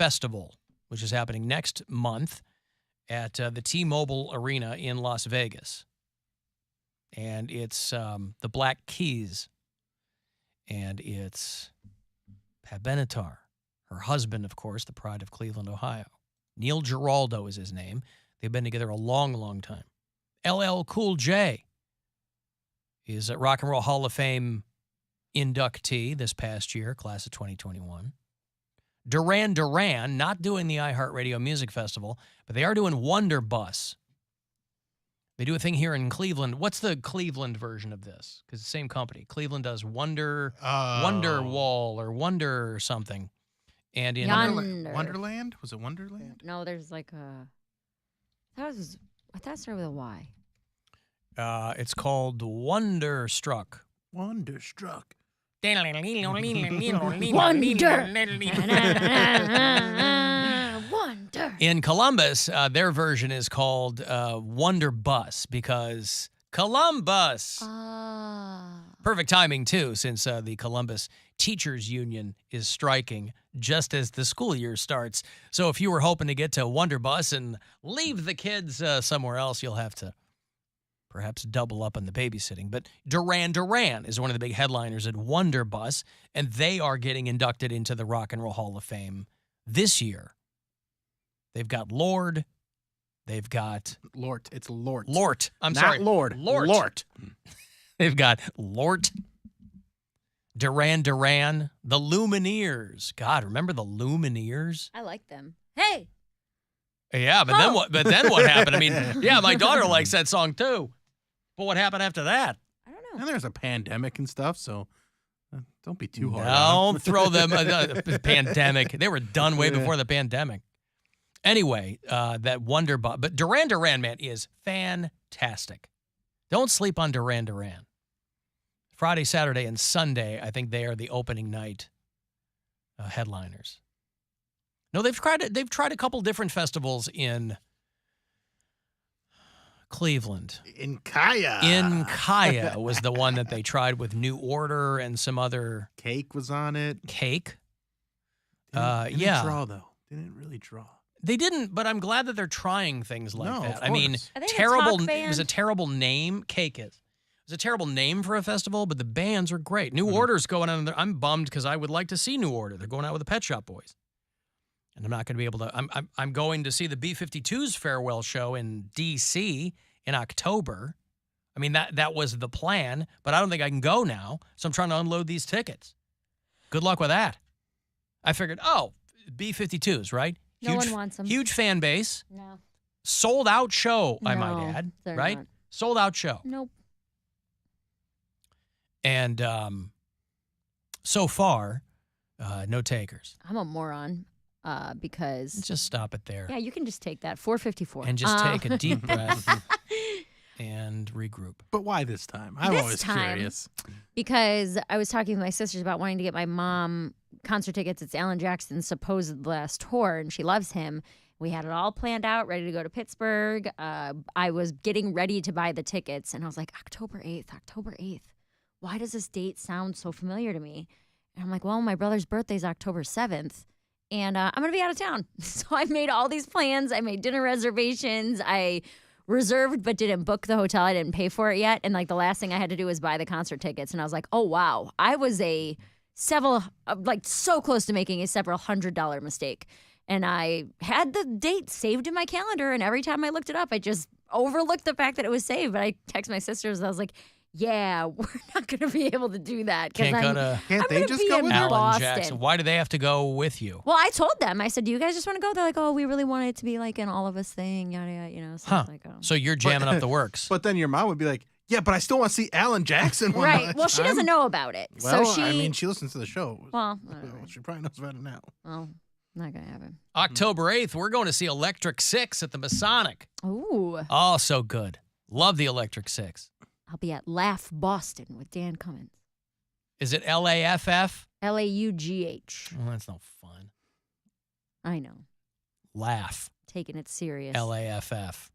Festival, which is happening next month at the T-Mobile Arena in Las Vegas. And it's the Black Keys. And it's Pat Benatar, her husband, of course, the pride of Cleveland, Ohio. Neil Giraldo is his name. They've been together a long, long time. LL Cool J is a Rock and Roll Hall of Fame inductee this past year, class of 2021. Duran Duran, not doing the iHeartRadio Music Festival, but they are doing Wonder Bus. They do a thing here in Cleveland. What's the Cleveland version of this? Because it's the same company. Cleveland does Wonder Wall or Wonder something. And in Wonderland? Was it Wonderland? No, there's like a... I thought it started with a Y. It's called Wonderstruck. Wonderstruck. Wonder. In Columbus, their version is called Wonder Bus because Columbus. Perfect timing, too, since the Columbus Teachers Union is striking just as the school year starts. So if you were hoping to get to Wonder Bus and leave the kids somewhere else, you'll have to perhaps double up on the babysitting. But Duran Duran is one of the big headliners at Wonder Bus, and they are getting inducted into the Rock and Roll Hall of Fame this year. They've got Lord. They've got... Lort. It's Lort. Lort. I'm Not sorry. Lord. Lort. Lort. They've got Lort, Duran Duran, the Lumineers. God, remember the Lumineers? I like them. Hey! Yeah, but then what? But then what happened? I mean, yeah, my daughter likes that song too. But what happened after that? I don't know. And there's a pandemic and stuff, so don't be too hard. Don't throw them pandemic. They were done way before the pandemic. Anyway, that Wonder Bus. But Duran Duran, man, is fantastic. Don't sleep on Duran Duran. Friday, Saturday, and Sunday, I think they are the opening night headliners. No, they've tried a couple different festivals in Cleveland. In Kaya. In Kaya was the one that they tried with New Order and some other... Cake was on it. Cake? Didn't yeah. draw, though. Didn't really draw. They didn't, but I'm glad that they're trying things like that. Of I mean, Are they a terrible. talk band? It was a terrible name. Cake is. It was a terrible name for a festival, but the bands are great. New Order's going on there. I'm bummed because I would like to see New Order. They're going out with the Pet Shop Boys. And I'm not going to be able to. I'm going to see the B-52's farewell show in D.C. in October. I mean, that was the plan, but I don't think I can go now, so I'm trying to unload these tickets. Good luck with that. I figured, B-52's, right? No one wants them. Huge fan base. No. Sold out show, I might No, add, they're right? not. Sold out show. Nope. And so far, no takers. I'm a moron because... Just stop it there. Yeah, you can just take that. 454. And just take a deep breath and regroup. But why this time? I'm always curious. Because I was talking with my sisters about wanting to get my mom concert tickets. It's Alan Jackson's supposed last tour, and she loves him. We had it all planned out, ready to go to Pittsburgh. I was getting ready to buy the tickets, and I was like, October 8th. Why does this date sound so familiar to me? And I'm like, well, my brother's birthday's October 7th, and I'm going to be out of town. So I made all these plans. I made dinner reservations. I reserved but didn't book the hotel. I didn't pay for it yet. And like the last thing I had to do was buy the concert tickets. And I was like, oh, wow. I was so close to making a several $100 mistake. And I had the date saved in my calendar. And every time I looked it up, I just overlooked the fact that it was saved. But I texted my sisters. I was like, yeah, we're not going to be able to do that. Can't they just go with Alan Boston. Jackson? Why do they have to go with you? Well, I told them. I said, do you guys just want to go? They're like, oh, we really want it to be like an all of us thing, yada, yada, you know. So, I was like, oh. So you're jamming up the works. But then your mom would be like, yeah, but I still want to see Alan Jackson one Right. last Well, she time. doesn't know about it. Well, so I mean, she listens to the show. Well, She probably knows about it now. well, not going to happen. October 8th, we're going to see Electric Six at the Masonic. Ooh. Oh, so good. Love the Electric Six. I'll be at Laugh Boston with Dan Cummins. Is it LAFF? LAUGH. Well, that's no fun. I know. Laugh. Taking it serious. LAFF.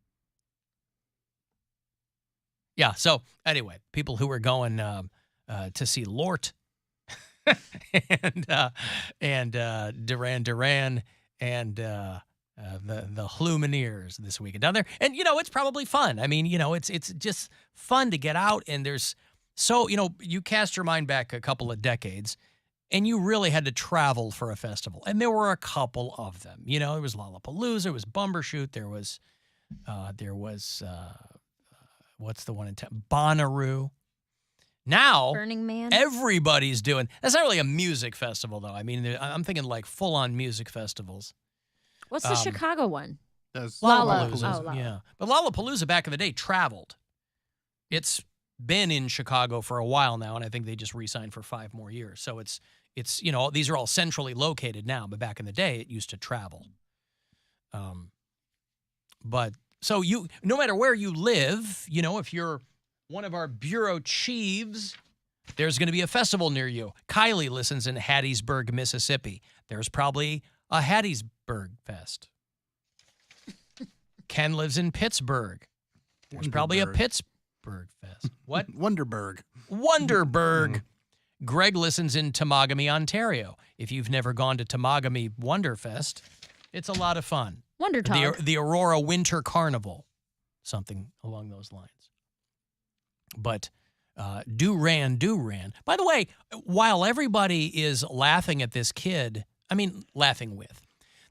Yeah, so anyway, people who are going to see Lort and Duran Duran and the Lumineers this weekend down there. And, it's probably fun. I mean, it's just fun to get out, and there's you cast your mind back a couple of decades, and you really had to travel for a festival. And there were a couple of them. There was Lollapalooza, there was Bumbershoot, there was what's the one in town? Bonnaroo. Now, Burning Man. Everybody's doing. That's not really a music festival, though. I mean, I'm thinking like full-on music festivals. What's the Chicago one? That's Lollapalooza. Lollapalooza. Yeah, but Lollapalooza back in the day traveled. It's been in Chicago for a while now, and I think they just re-signed for 5 more years. So it's these are all centrally located now, but back in the day it used to travel. But so no matter where you live, if you're one of our bureau chiefs, there's going to be a festival near you. Kylie listens in Hattiesburg, Mississippi. There's probably a Hattiesburg Fest. Ken lives in Pittsburgh. There's probably a Pittsburgh Fest. What? Wonderburg. Wonderburg. Greg listens in Temagami, Ontario. If you've never gone to Temagami Wonderfest, it's a lot of fun. Wonder Talk. The Aurora Winter Carnival, something along those lines. But Duran. By the way, while everybody is laughing at this kid, laughing with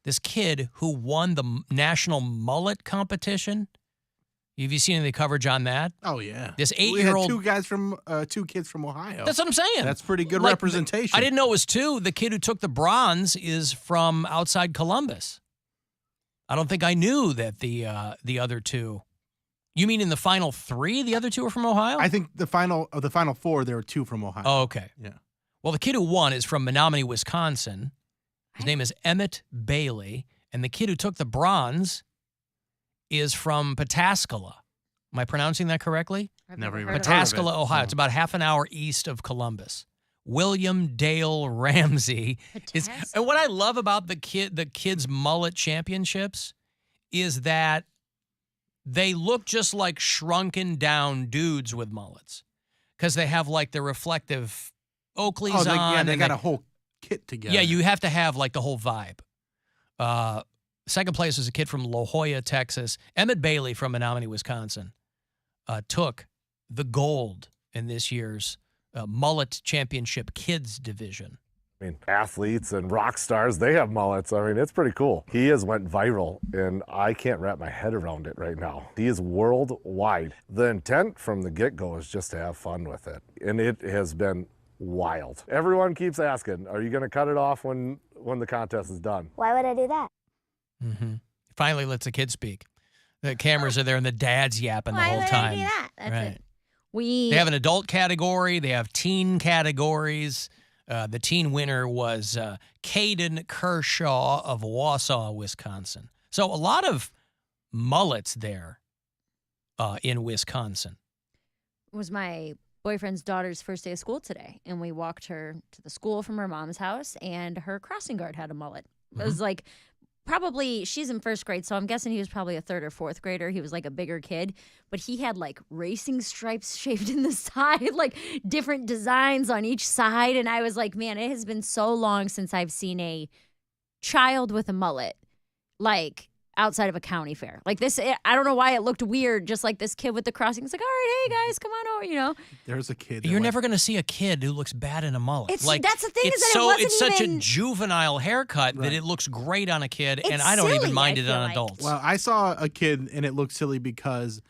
this kid who won the national mullet competition. Have you seen any coverage on that? Oh, yeah. This 8-year-old. We had 2 kids from Ohio. That's what I'm saying. That's pretty good representation. I didn't know it was 2. The kid who took the bronze is from outside Columbus. I don't think I knew that the other 2. You mean in the final 3, the other 2 are from Ohio? I think the final 4, there were 2 from Ohio. Oh, okay. Yeah. Well, the kid who won is from Menominee, Wisconsin. His name is Emmett Bailey, and the kid who took the bronze is from Pataskala. Am I pronouncing that correctly? Never even Pataskala, heard of it. Ohio. It's about half an hour east of Columbus. William Dale Ramsey is, and what I love about the kids mullet championships is that they look just like shrunken down dudes with mullets because they have like the reflective Oakleys on. Yeah, they got a whole kit together. Yeah, you have to have like the whole vibe. Second place was a kid from La Jolla, Texas. Emmett Bailey from Menominee, Wisconsin, took the gold in this year's Mullet Championship Kids Division. Athletes and rock stars, they have mullets. It's pretty cool. He has went viral, and I can't wrap my head around it right now. He is worldwide. The intent from the get-go is just to have fun with it, and it has been wild. Everyone keeps asking, are you going to cut it off when the contest is done? Why would I do that? Mm-hmm. Finally lets the kids speak. The cameras are there and the dad's yapping the whole time. Why would I do that? That's right. it. They have an adult category. They have teen categories. The teen winner was Caden Kershaw of Wausau, Wisconsin. So a lot of mullets there in Wisconsin. It was my boyfriend's daughter's first day of school today, and we walked her to the school from her mom's house, and her crossing guard had a mullet. It was like probably, she's in first grade, so I'm guessing he was probably a 3rd or 4th grader. He was like a bigger kid, but he had like racing stripes shaved in the side, like different designs on each side. And I was like, man, it has been so long since I've seen a child with a mullet, like outside of a county fair. Like this, I don't know why it looked weird, just like this kid with the crossing. It's like, all right, hey guys, come on over, There's a kid. that You're went- never going to see a kid who looks bad in a mullet. It's, like, that's the thing it's is that so, it wasn't it's such even, a juvenile haircut that Right. it looks great on a kid, It's and I don't silly, even mind I it feel on like. adults. Well, I saw a kid, and it looked silly because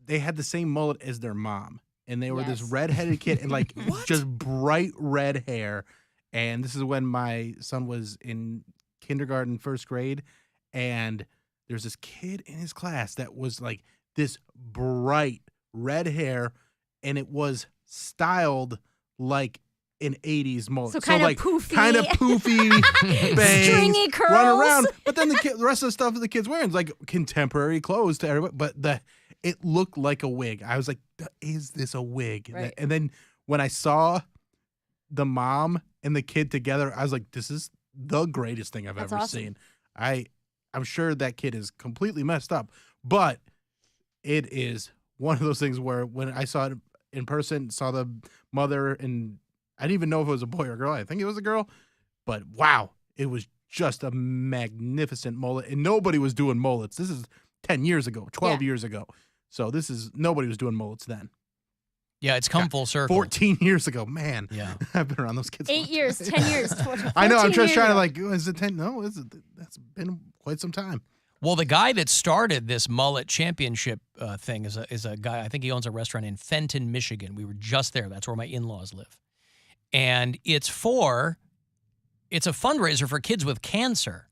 they had the same mullet as their mom, and they were this Yes. redheaded kid, and like What? just bright red hair. And this is when my son was in kindergarten, 1st grade, and there's this kid in his class that was like this bright red hair, and it was styled like an 80s mullet. So kind of like poofy. kind of poofy, bangs, Stringy curls. run around. But then the rest of the stuff that the kids wearing is like contemporary clothes to everybody. But it looked like a wig. I was like, is this a wig? Right. And then when I saw the mom and the kid together, I was like, this is the greatest thing I've That's ever awesome. seen. I'm sure that kid is completely messed up, but it is one of those things where when I saw it in person, saw the mother, and I didn't even know if it was a boy or a girl. I think it was a girl, but wow, it was just a magnificent mullet, and nobody was doing mullets. This is 10 years ago, 12 years ago. So nobody was doing mullets then. Yeah, it's come full circle. 14 years ago, man. Yeah. I've been around those kids. 8 years, 10 years, 14 I know. I'm just years trying to ago. like, is it 10? No, that's been quite some time. Well, the guy that started this mullet championship thing is a guy, I think he owns a restaurant in Fenton, Michigan. We were just there. That's where my in-laws live. And it's a fundraiser for kids with cancer.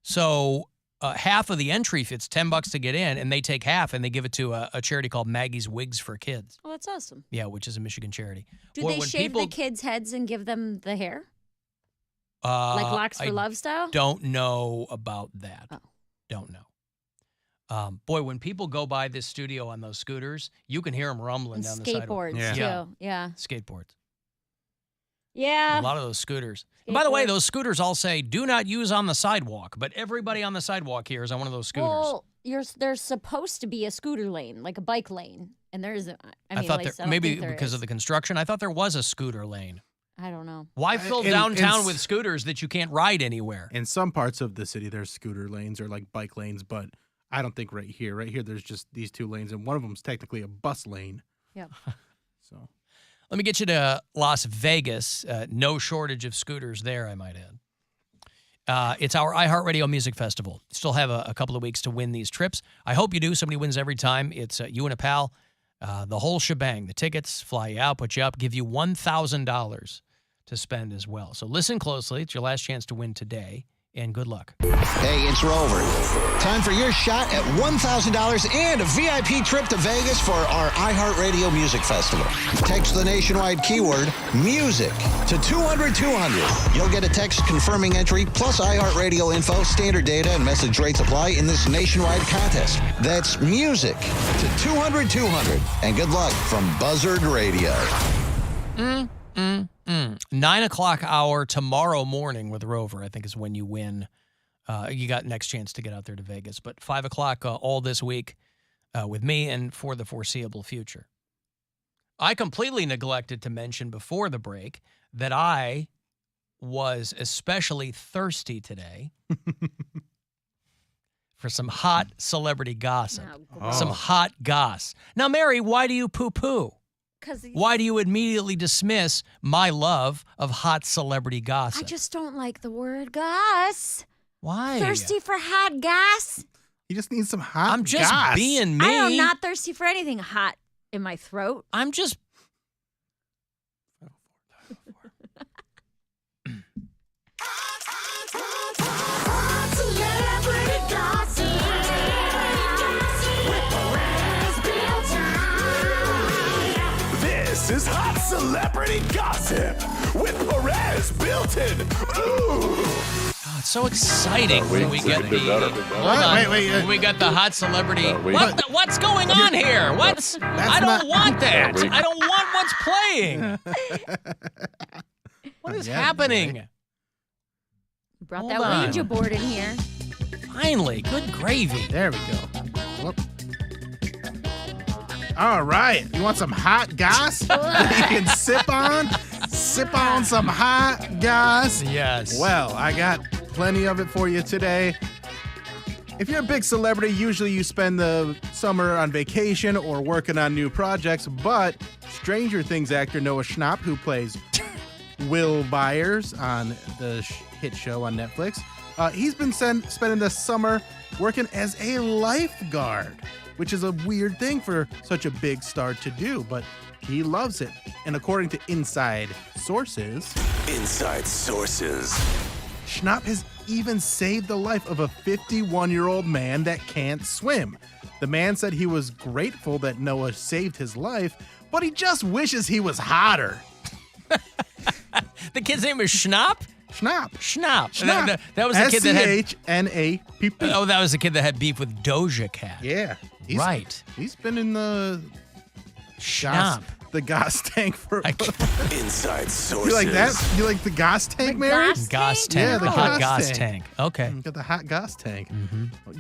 So half of the entry fee, it's $10 to get in, and they take half and they give it to a charity called Maggie's Wigs for Kids. Oh, that's awesome. Yeah, which is a Michigan charity. Do Boy, they when shave people- the kids' heads and give them the hair? Like Locks for I Love style? Don't know about that. Oh. Don't know. Boy, when people go by this studio on those scooters, you can hear them rumbling And down the sidewalk. skateboards, Yeah. too. Yeah. Skateboards. Yeah. A lot of those scooters. And by the way, Skateboards. those scooters all say, do not use on the sidewalk. But everybody on the sidewalk here is on one of those scooters. Well, there's supposed to be a scooter lane, like a bike lane, and there isn't. I mean, thought at least I there, don't maybe think there because is. of the construction, I thought there was a scooter lane. I don't know. Why fill in- downtown in- with scooters that you can't ride anywhere? In some parts of the city, there's scooter lanes or like bike lanes, but I don't think right here. Right here, there's just these two lanes, and one of them's technically a bus lane. Yep. So Let me get you to Las Vegas. No shortage of scooters there, I might add. It's our iHeartRadio Music Festival. Still have a couple of weeks to win these trips. I hope you do. Somebody wins every time. It's you and a pal, the whole shebang. The tickets fly you out, put you up, give you $1,000 to spend as well. So listen closely. It's your last chance to win today, and good luck. Hey, it's Rover. Time for your shot at $1,000 and a VIP trip to Vegas for our iHeartRadio Music Festival. Text the nationwide keyword music to 200-200. You'll get a text confirming entry plus iHeartRadio info, standard data, and message rates apply in this nationwide contest. That's music to 200-200. And good luck from Buzzard Radio. 9 o'clock hour tomorrow morning with Rover, I think, is when you win. You got next chance to get out there to Vegas. But 5 o'clock all this week with me and for the foreseeable future. I completely neglected to mention before the break that I was especially thirsty today for some hot celebrity gossip. Oh, Some hot goss. Now, Mary, why do you poo-poo? Because Why do you immediately dismiss my love of hot celebrity gossip? I just don't like the word goss. Why? Thirsty for hot goss? you just need some hot. I'm just goss. being me. I am not thirsty for anything hot in my throat. I'm just. This is Hot Celebrity Gossip with Perez, Bilton. Ooh. Oh, it's so exciting when we get the. Hold on. Wait, When we got the hot celebrity. wait. What's going on here? What's? I don't want that. I don't want what's playing. What is Yeah, happening? Brought Hold that on. Ouija board in here. Finally, good gravy. There we go. Whoop. All right. You want some hot goss that you can sip on? Sip on some hot goss. Yes. Well, I got plenty of it for you today. If you're a big celebrity, usually you spend the summer on vacation or working on new projects, but Stranger Things actor Noah Schnapp, who plays Will Byers on the hit show on Netflix, he's been spending the summer working as a lifeguard, which is a weird thing for such a big star to do, but he loves it. And according to inside sources, Schnapp has even saved the life of a 51-year-old man that can't swim. The man said he was grateful that Noah saved his life, but he just wishes he was hotter. The kid's name is Schnapp? Schnapp. Schnapp. Schnapp. That was the kid that had. S-C-H-N-A-P-P. Oh, that was the kid that had beef with Doja Cat. Yeah. Right. He's been in the Schnapp. gas tank for. Inside sources. You like that? You like the gas tank, The Mary? gas Gas tank? tank. Yeah, the hot gas gas tank. tank. Okay. Got the hot gas tank.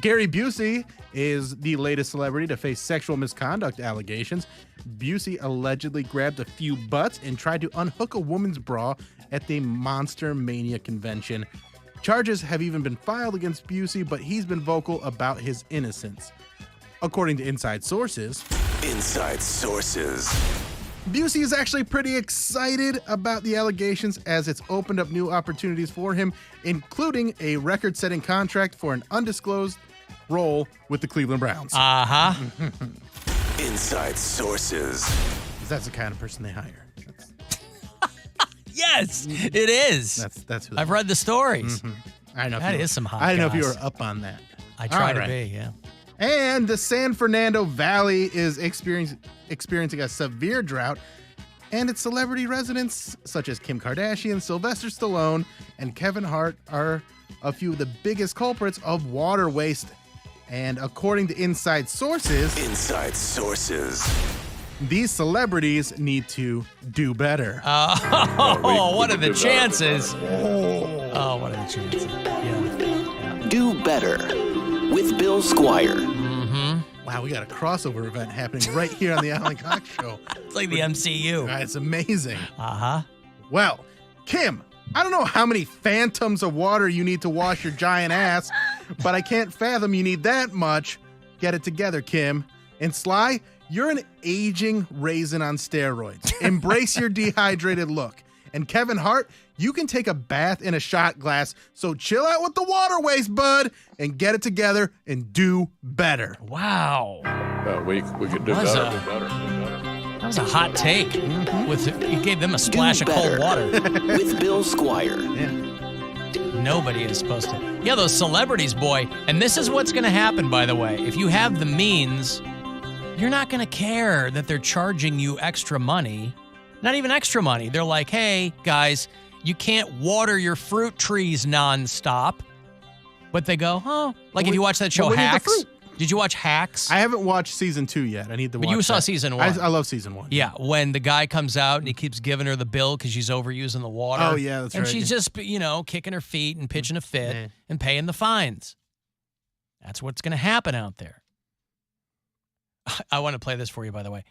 Gary Busey is the latest celebrity to face sexual misconduct allegations. Busey allegedly grabbed a few butts and tried to unhook a woman's bra at the Monster Mania convention. Charges have even been filed against Busey, but he's been vocal about his innocence. According to inside sources, Busey is actually pretty excited about the allegations as it's opened up new opportunities for him, including a record-setting contract for an undisclosed role with the Cleveland Browns. Inside sources. That's the kind of person they hire. Yes, it is. That's who I've read the stories. I know. That is some hot I don't know if you goss. were up on that. I try All to right. be, yeah. And the San Fernando Valley is experiencing a severe drought, and its celebrity residents, such as Kim Kardashian, Sylvester Stallone, and Kevin Hart, are a few of the biggest culprits of water waste. And according to inside sources, these celebrities need to do better. Oh, what are the chances? Oh, what are the chances? Yeah. Do better with Bill Squire. Wow, we got a crossover event happening right here on the Alan Cox Show. It's like the MCU. It's amazing. Uh-huh. Well, Kim, I don't know how many phantoms of water you need to wash your giant ass, but I can't fathom you need that much. Get it together, Kim. And Sly, you're an aging raisin on steroids. Embrace your dehydrated look. And Kevin Hart, you can take a bath in a shot glass, so chill out with the water waste, bud, and get it together and do better. Wow. We could do Was better, a- do better. That was a hot take. You gave them a splash of better. cold water. With Bill Squire. Nobody is supposed to. Yeah, those celebrities, boy. And this is what's going to happen, by the way. If you have the means, you're not going to care that they're charging you extra money. Not even extra money. They're like, hey, guys, you can't water your fruit trees nonstop. But they go, oh. Like if you watch that show, we need the Hacks. fruit. Did you watch Hacks? I haven't watched season 2 yet. I need to watch But you saw that. season 1. I love season 1. Yeah, when the guy comes out and he keeps giving her the bill because she's overusing the water. Oh, yeah, that's and right. she's just, kicking her feet and pitching a fit Yeah. and paying the fines. That's what's going to happen out there. I want to play this for you, by the way.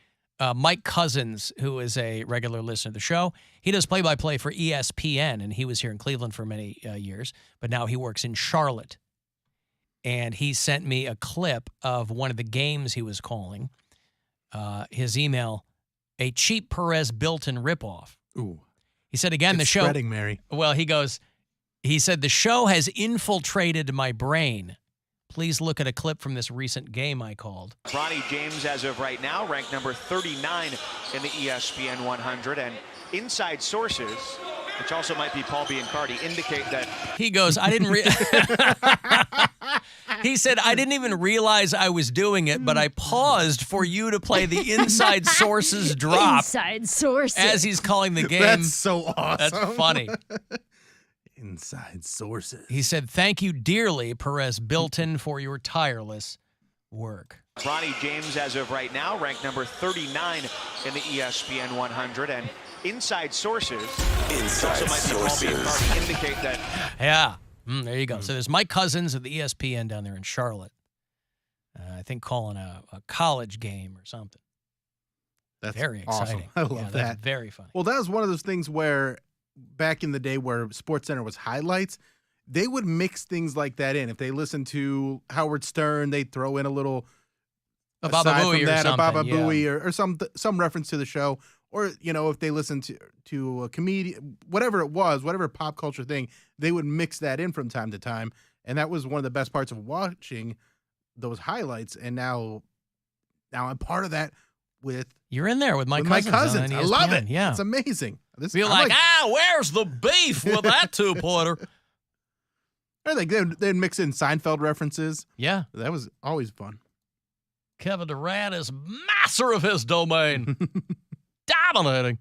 Mike Cousins, who is a regular listener to the show, he does play-by-play for ESPN, and he was here in Cleveland for many years, but now he works in Charlotte. And he sent me a clip of one of the games he was calling. His email, a cheap Perez Bilton ripoff. Ooh. He said, again, the It's show. spreading, Mary. Well, he said, the show has infiltrated my brain. Please look at a clip from this recent game I called. Ronnie James, as of right now, ranked number 39 in the ESPN 100. And inside sources, which also might be Paul Biancardi, indicate that He goes, he said, I didn't even realize I was doing it, but I paused for you to play the inside sources drop Inside sources. as he's calling the game. That's so awesome. That's funny. Inside sources. He said, thank you dearly, Perez Bilton, for your tireless work. Ronnie James, as of right now, ranked number 39 in the ESPN 100. And inside sources, which also might be Paul Biancardi, indicate that Yeah. There you go. So there's Mike Cousins of the ESPN down there in Charlotte. I think calling a college game or something. That's Very awesome. exciting. I love Yeah, that. that's very funny. Well, that was one of those things where back in the day where SportsCenter was highlights, they would mix things like that in. If they listened to Howard Stern, they'd throw in a little A Baba aside Booey from or that, something. a Baba yeah. Booey or some reference to the show. Or, if they listened to a comedian, whatever it was, whatever pop culture thing, they would mix that in from time to time. And that was one of the best parts of watching those highlights. And now I'm part of that with You're in there with my my cousins. cousins. on I love ESPN. it. Yeah. It's amazing. You're I'm like, where's the beef with that two-pointer? I think they'd mix in Seinfeld references. Yeah. That was always fun. Kevin Durant is master of his domain. Dominating.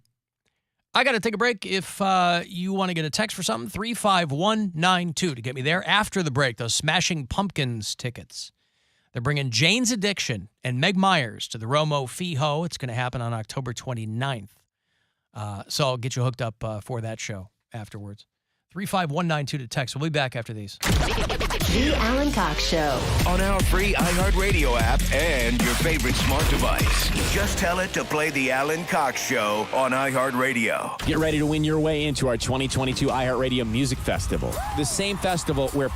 I got to take a break. If you want to get a text for something, 35192 to get me there after the break. Those Smashing Pumpkins tickets. They're bringing Jane's Addiction and Meg Myers to the Romo Fee-Ho. It's going to happen on October 29th. So I'll get you hooked up for that show afterwards. 35192 to text. We'll be back after these. The Alan Cox Show. On our free iHeartRadio app and your favorite smart device. Just tell it to play the Alan Cox Show on iHeartRadio. Get ready to win your way into our 2022 iHeartRadio Music Festival, the same festival where